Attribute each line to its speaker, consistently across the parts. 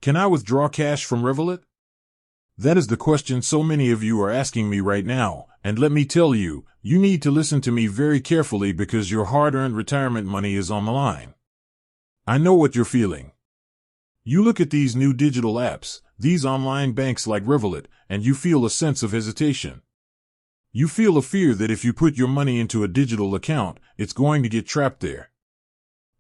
Speaker 1: Can I withdraw cash from Revolut? That is the question so many of you are asking me right now, and let me tell you, you need to listen to me very carefully because your hard-earned retirement money is on the line. I know what you're feeling. You look at these new digital apps, these online banks like Revolut, and you feel a sense of hesitation. You feel a fear that if you put your money into a digital account, it's going to get trapped there.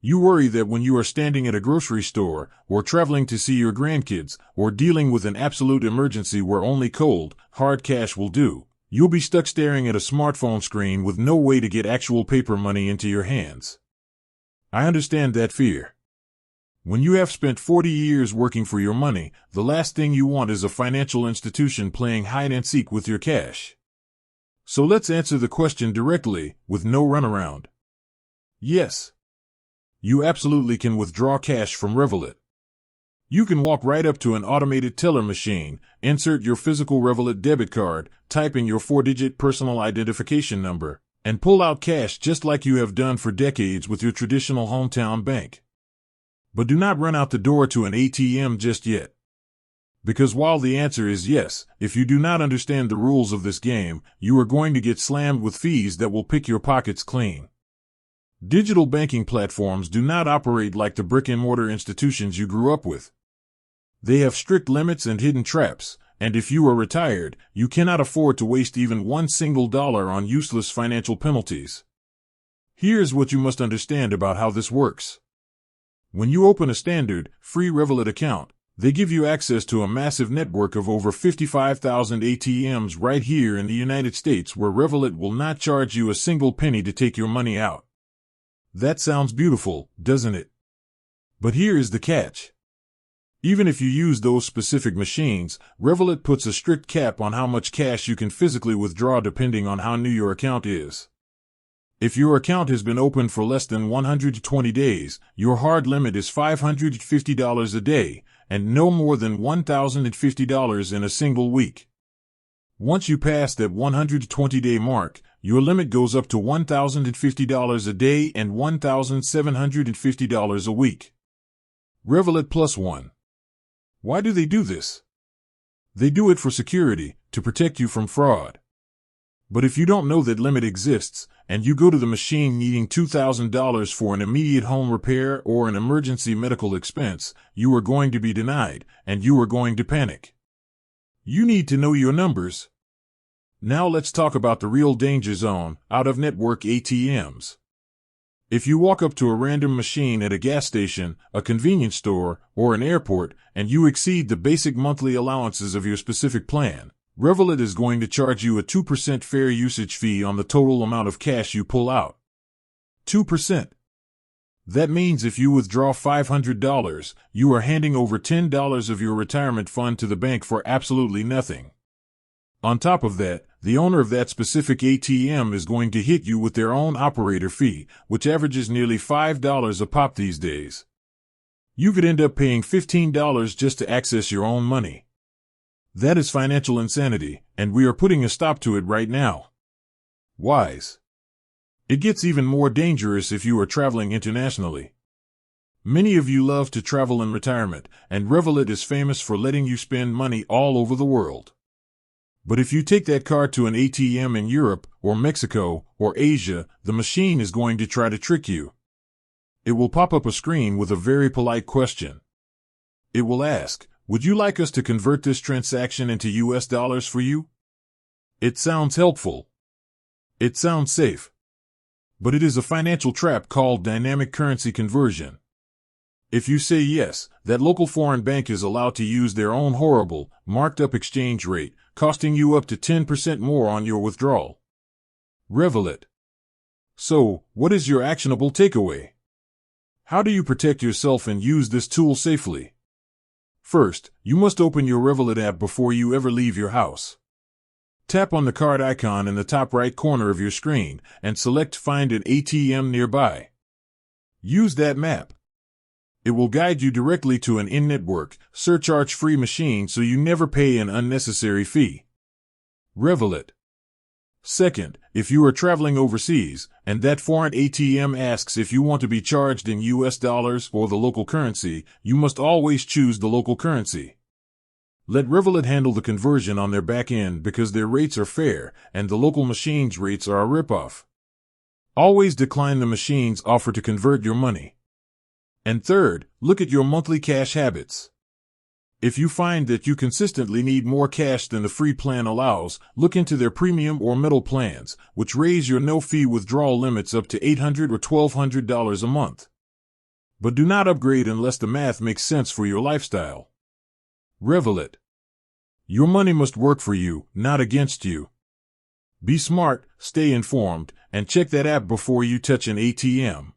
Speaker 1: You worry that when you are standing at a grocery store, or traveling to see your grandkids, or dealing with an absolute emergency where only cold, hard cash will do, you'll be stuck staring at a smartphone screen with no way to get actual paper money into your hands. I understand that fear. When you have spent 40 years working for your money, the last thing you want is a financial institution playing hide-and-seek with your cash. So let's answer the question directly, with no runaround. Yes. You absolutely can withdraw cash from Revolut. You can walk right up to an automated teller machine, insert your physical Revolut debit card, type in your 4-digit personal identification number, and pull out cash just like you have done for decades with your traditional hometown bank. But do not run out the door to an ATM just yet. Because while the answer is yes, if you do not understand the rules of this game, you are going to get slammed with fees that will pick your pockets clean. Digital banking platforms do not operate like the brick-and-mortar institutions you grew up with. They have strict limits and hidden traps, and if you are retired, you cannot afford to waste even one single dollar on useless financial penalties. Here's what you must understand about how this works. When you open a standard, free Revolut account, they give you access to a massive network of over 55,000 ATMs right here in the United States where Revolut will not charge you a single penny to take your money out. That sounds beautiful, doesn't it? But here is the catch. Even if you use those specific machines, Revolut puts a strict cap on how much cash you can physically withdraw depending on how new your account is. If your account has been open for less than 120 days, your hard limit is $550 a day, and no more than $1,050 in a single week. Once you pass that 120-day mark, your limit goes up to $1,050 a day and $1,750 a week. Revolut Plus One. Why do they do this? They do it for security, to protect you from fraud. But if you don't know that limit exists, and you go to the machine needing $2,000 for an immediate home repair or an emergency medical expense, you are going to be denied, and you are going to panic. You need to know your numbers. Now let's talk about the real danger zone, out-of-network ATMs. If you walk up to a random machine at a gas station, a convenience store, or an airport, and you exceed the basic monthly allowances of your specific plan, Revolut is going to charge you a 2% fair usage fee on the total amount of cash you pull out. 2%. That means if you withdraw $500, you are handing over $10 of your retirement fund to the bank for absolutely nothing. On top of that, the owner of that specific ATM is going to hit you with their own operator fee, which averages nearly $5 a pop these days. You could end up paying $15 just to access your own money. That is financial insanity, and we are putting a stop to it right now. Wise. It gets even more dangerous if you are traveling internationally. Many of you love to travel in retirement, and Revolut is famous for letting you spend money all over the world. But if you take that card to an ATM in Europe, or Mexico, or Asia, the machine is going to try to trick you. It will pop up a screen with a very polite question. It will ask, "Would you like us to convert this transaction into US dollars for you?" It sounds helpful. It sounds safe. But it is a financial trap called dynamic currency conversion. If you say yes, that local foreign bank is allowed to use their own horrible, marked-up exchange rate, costing you up to 10% more on your withdrawal. Revolut. So, what is your actionable takeaway? How do you protect yourself and use this tool safely? First, you must open your Revolut app before you ever leave your house. Tap on the card icon in the top right corner of your screen and select Find an ATM nearby. Use that map. It will guide you directly to an in-network, surcharge-free machine so you never pay an unnecessary fee. Revolut. Second, if you are traveling overseas, and that foreign ATM asks if you want to be charged in US dollars or the local currency, you must always choose the local currency. Let Revolut handle the conversion on their back end because their rates are fair, and the local machine's rates are a ripoff. Always decline the machine's offer to convert your money. And third, look at your monthly cash habits. If you find that you consistently need more cash than the free plan allows, look into their premium or middle plans, which raise your no-fee withdrawal limits up to $800 or $1,200 a month. But do not upgrade unless the math makes sense for your lifestyle. Revolut. Your money must work for you, not against you. Be smart, stay informed, and check that app before you touch an ATM.